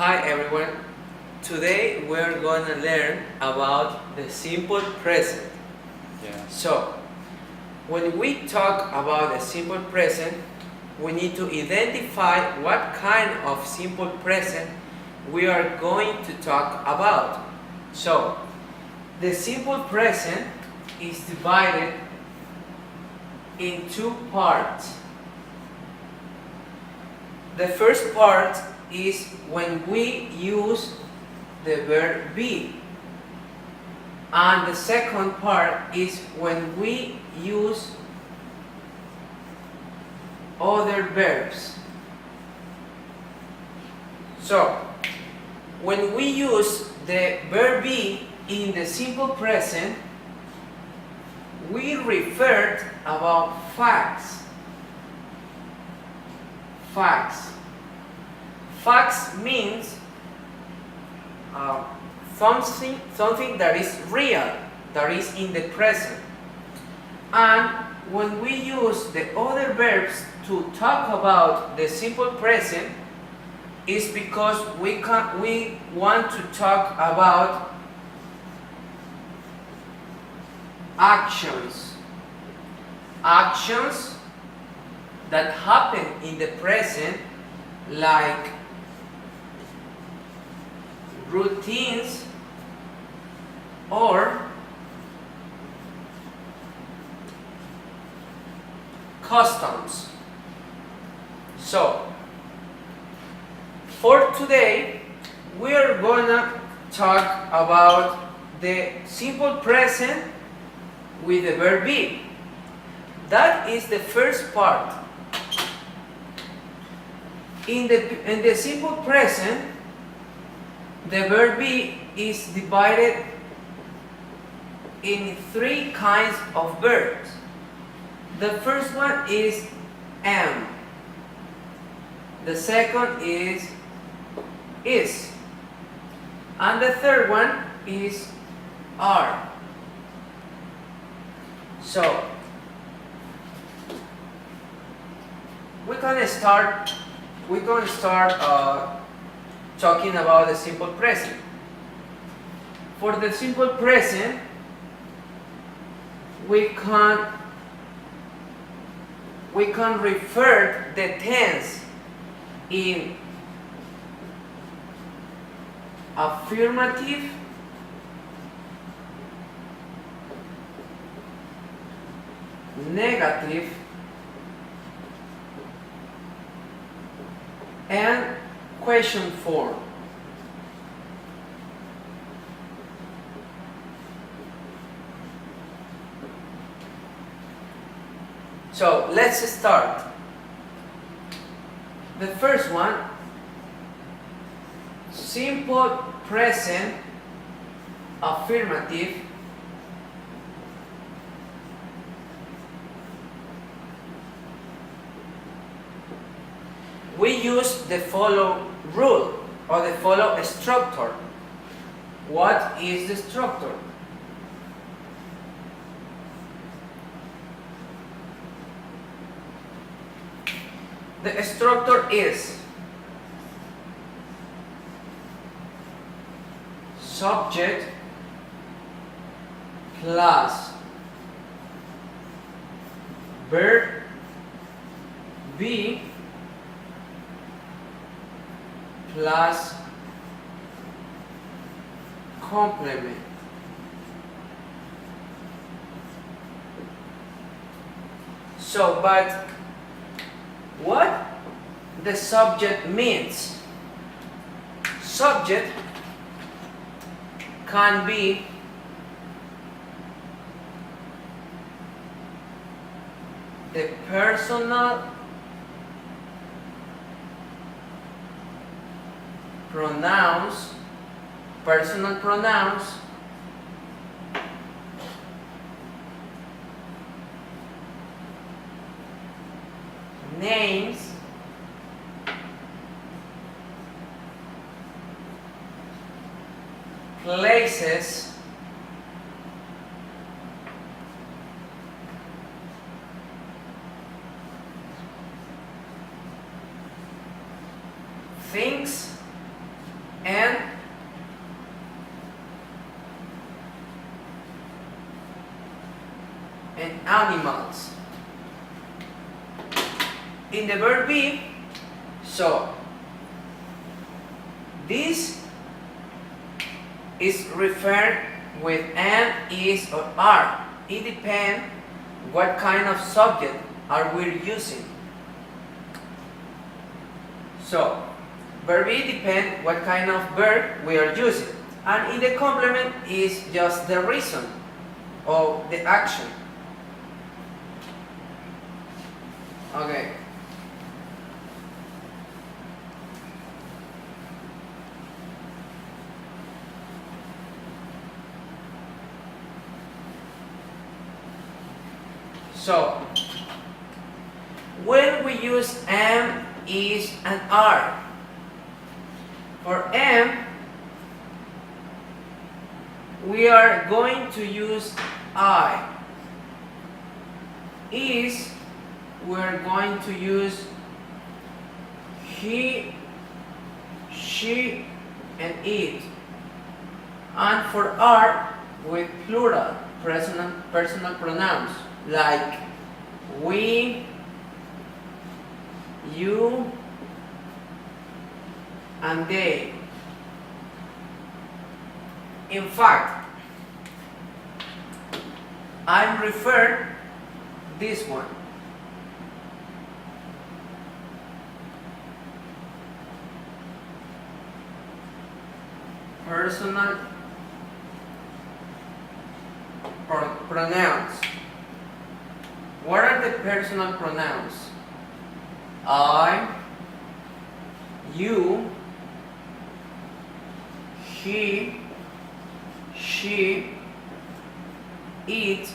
Hi everyone, today we're going to learn about the simple present. So, when we talk about the simple present, we need to identify what kind of simple present we are going to talk about. So, the simple present is divided in two parts. The first part is when we use the verb be, and the second part is when we use other verbs. So, when we use the verb be in the simple present, we referred about facts. Facts means something that is real, that is in the present. And when we use the other verbs to talk about the simple present, it's because we want to talk about actions that happen in the present, like routines or customs. So, for today, we are gonna talk about the simple present with the verb be. That is the first part. In the simple present, the verb be is divided in three kinds of verbs. The first one is am. The second is. And the third one is are. So, we can start talking about the simple present. For the simple present, we can refer the tense in affirmative, negative, and question form. So let's start. The first one, simple present affirmative, we use the follow rule or the follow structure. What is the structure? The structure is subject plus verb be plus complement. So, but what the subject means? Subject can be the personal pronouns, names, places, things animals. In the verb be, so this is referred with am, is, or are. It depends what kind of subject are we using. So, verb be depends what kind of verb we are using. And in the complement is just the reason of the action. Okay. So, when we use am, is, and are, for am, we are going to use I. Is, we're going to use he, she, and it. And for are, with plural personal pronouns like we, you, and they. In fact, I'm referring this one. Personal pronouns. What are the personal pronouns? I, you, he, she, it,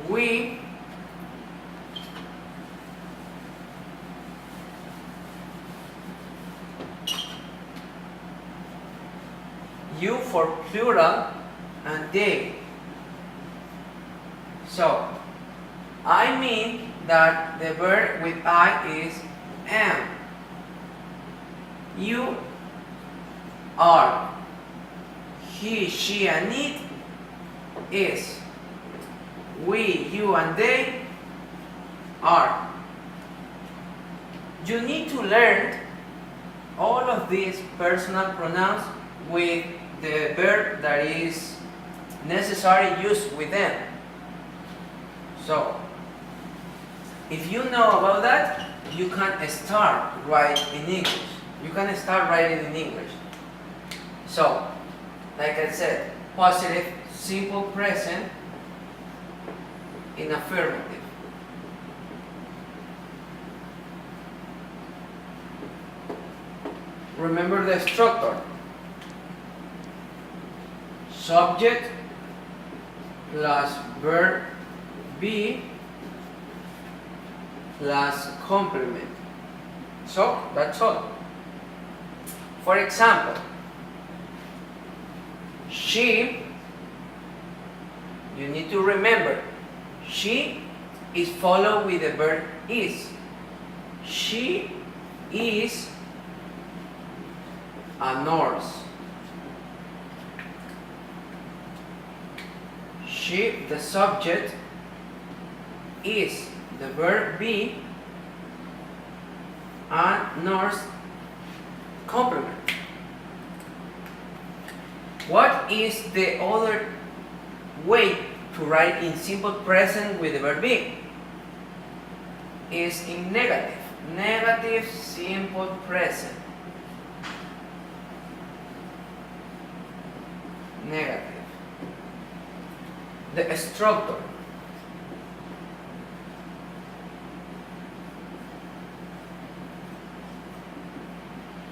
we, you for plural, and they. So, I mean that the verb with I is am. You are. He, she, and it is. We, you, and they are. You need to learn all of these personal pronouns with the verb that is necessary use with them. So, if you know about that, you can start writing in English. You can start writing in English. So, like I said, positive, simple present in affirmative. Remember the structure. Subject plus verb be plus complement. So, that's all. For example, she, you need to remember, she is followed with the verb is. She is a nurse. She, the subject, is the verb be, and nurse complement. What is the other way to write in simple present with the verb be? Is in negative. Negative simple present. Negative. The structure.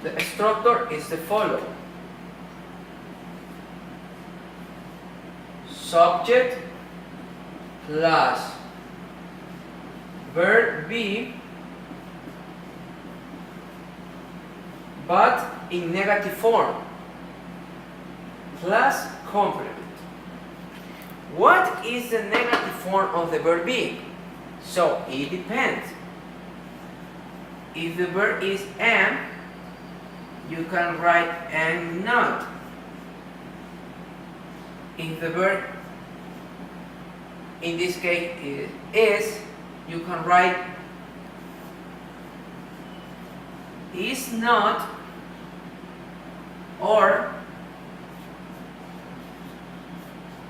The structure is the following. Subject plus verb be, but in negative form, plus complement. What is the negative form of the verb be? So it depends. If the verb is am, you can write am not. if the verb in this case is, you can write is not or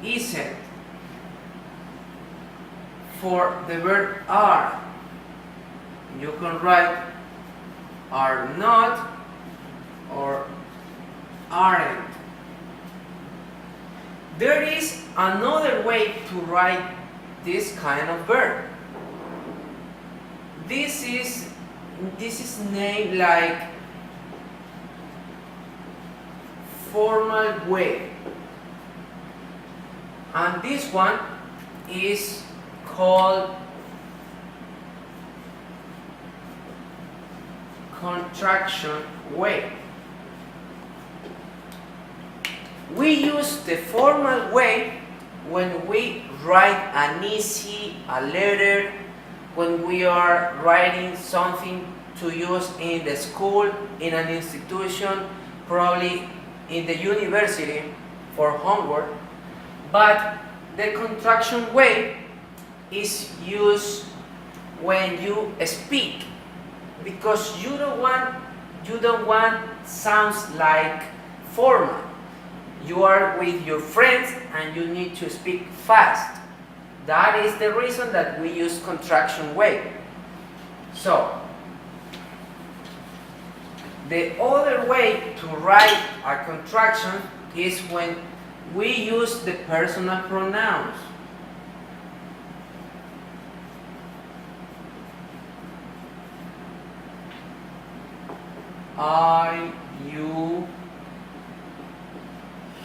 isn't. For the verb are, you can write are not or aren't. There is another way to write this kind of verb. This is named like formal way, and this one is called contraction way. We use the formal way when we write an essay, a letter, when we are writing something to use in the school, in an institution, probably in the university for homework. But the contraction way is used when you speak, because you don't want sounds like formal. You are with your friends and you need to speak fast. That is the reason that we use contraction way. So, the other way to write a contraction is when we use the personal pronouns. I, you,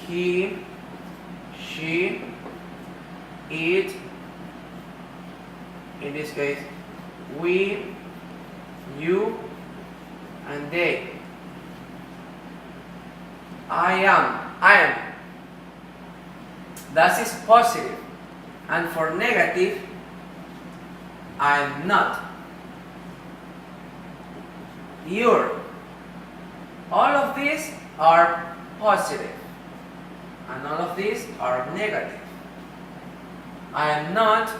he, she, it, in this case, we, you, and they. I am. That is positive. And for negative, I'm not. You're. All of these are positive, and all of these are negative. I am not.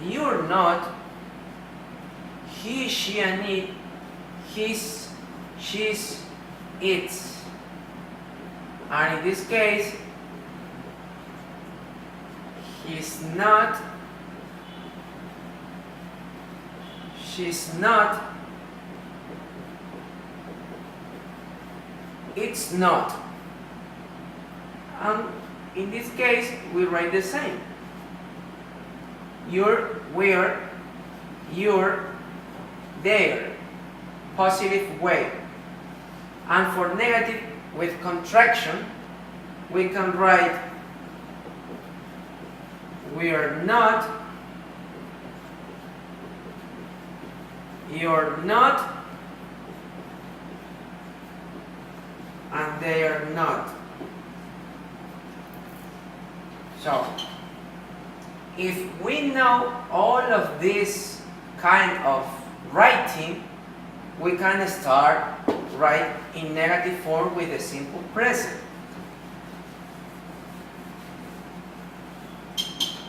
You're not. He, she, and it. His, she's, its. And in this case, he's not. She's not. It's not. And in this case, we write the same. You're, we're, you're, there. Positive way. And for negative with contraction, we can write we are not, you're not, and they are not. So, if we know all of this kind of writing, we can start write in negative form with the simple present.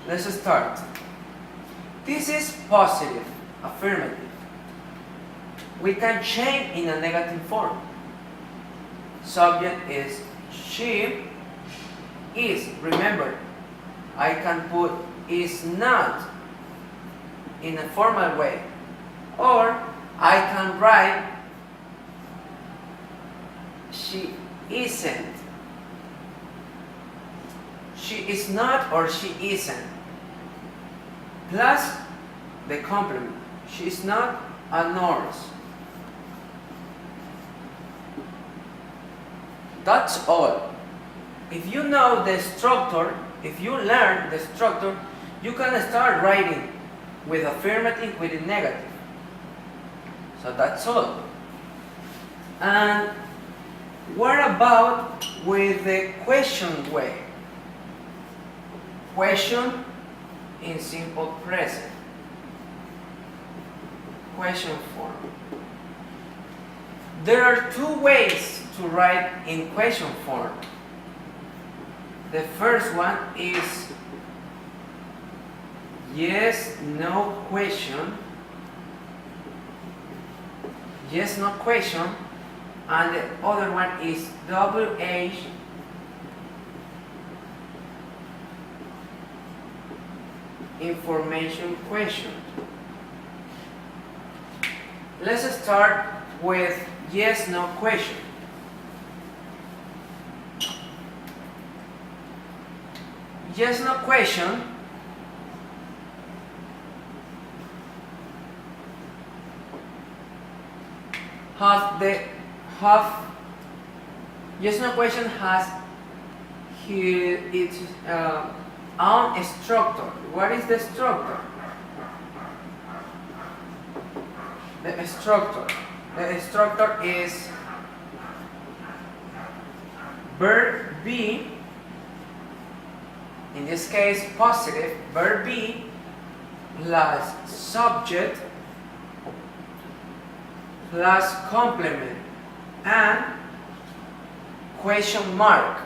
Let's start. This is positive, affirmative. We can change in a negative form. Subject is she is. Remember, I can put is not in a formal way, or I can write she isn't. She is not or she isn't. Plus the complement. She is not a nurse. That's all. If you know the structure, if you learn the structure, you can start writing with affirmative, with the negative. So that's all. And what about with the question way? Question in simple present. Question form. There are two ways to write in question form. The first one is yes, no question. Yes, no question. And the other one is WH information question. Let's start with yes, no question. Yes, no question yes, no question has here its own structure. What is the structure? The structure is verb be, in this case positive, verb be plus subject plus complement and question mark.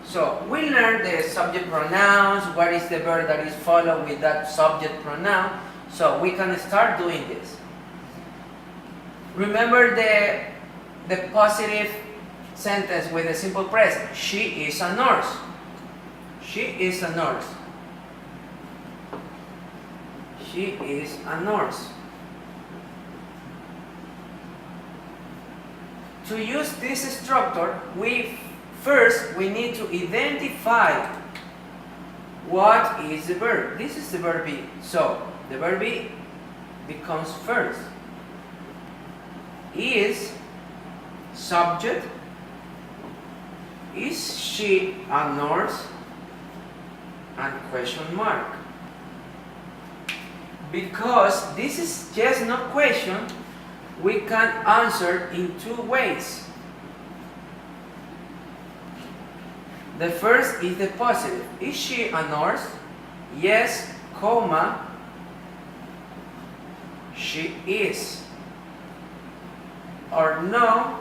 So we learned the subject pronouns, what is the verb that is followed with that subject pronoun, so we can start doing this. Remember the positive sentence with the simple present. She is a nurse. She is a nurse. She is a nurse. To use this structure, first we need to identify what is the verb. This is the verb be. So the verb be becomes first. Is subject. Is she a nurse? And question mark. Because this is just no question, we can answer in two ways. The first is the positive. Is she a nurse? Yes, comma, she is. Or no,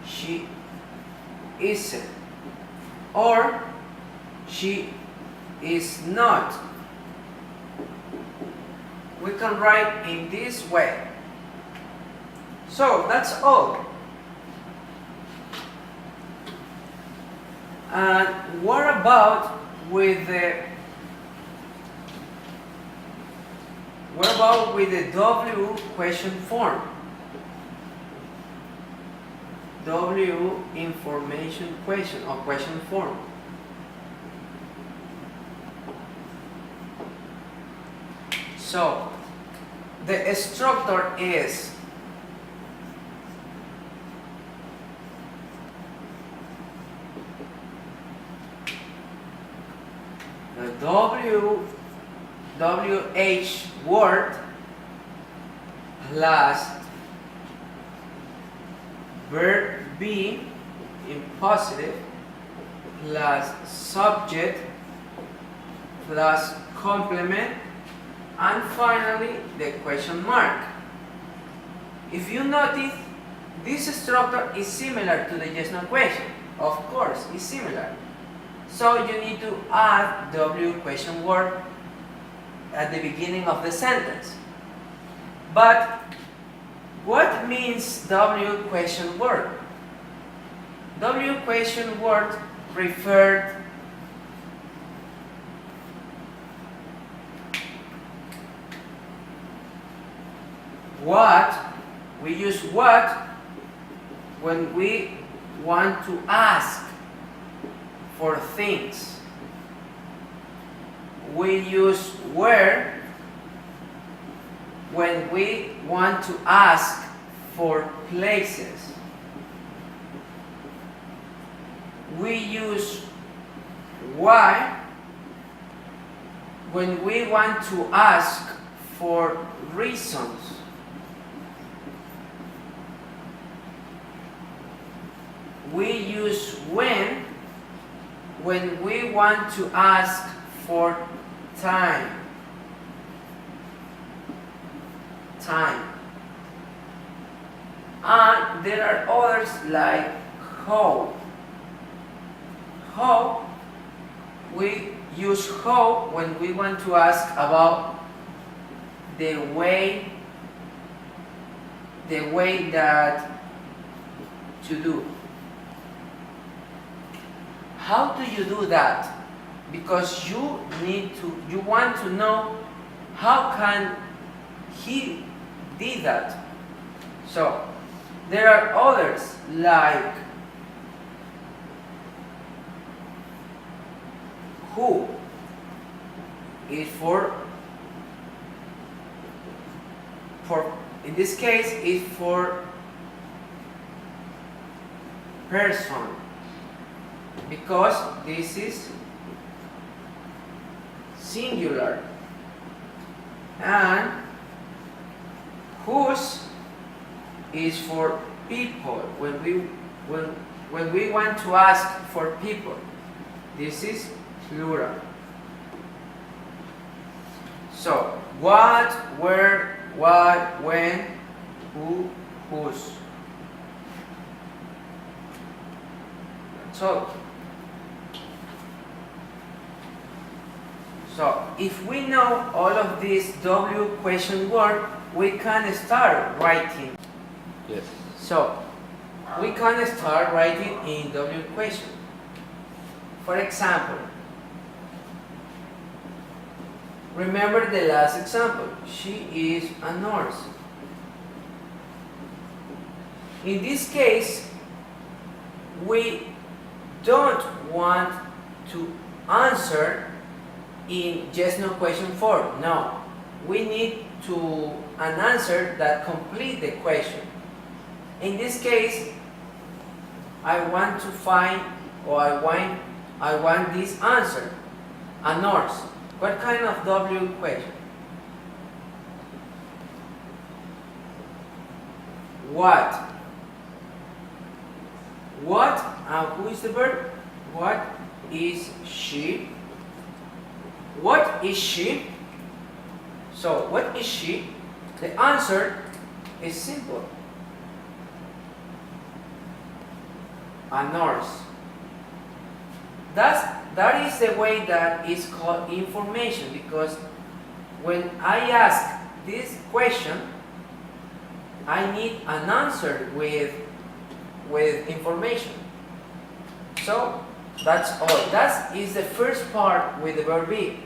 she isn't. Or she is not. We can write in this way. So that's all. And what about with the W question form? W information question or question form. So the structure is the WH word plus verb be in positive plus subject plus complement and finally the question mark. If you notice, this structure is similar to the yes no question. Of course, it's similar. So you need to add W question word at the beginning of the sentence. But what means W question word? W question word referred what, we use what when we want to ask for things. We use where when we want to ask for places. We use why when we want to ask for reasons. We use when we want to ask for time. And there are others like how. How, we use how when we want to ask about the way that to do. How do you do that? Because you want to know how can he did that. So there are others like who is for in this case is for person, because this is singular, and whose is for people when we want to ask for people. This is plural. So what, where, what, when, who, whose. So if we know all of these W question word, we can start writing. Yes. So we can start writing in W question. For example, remember the last example. She is a nurse. In this case, we don't want to answer in yes no question form. No, we need an answer that complete the question. In this case, I want to find, or I want this answer. A nurse. What kind of W question? What? What? And who is the verb? What is she? What is she? So, what is she? The answer is simple. A nurse. That is the way that is called information, because when I ask this question, I need an answer with information. So that's all. That is the first part with the verb be.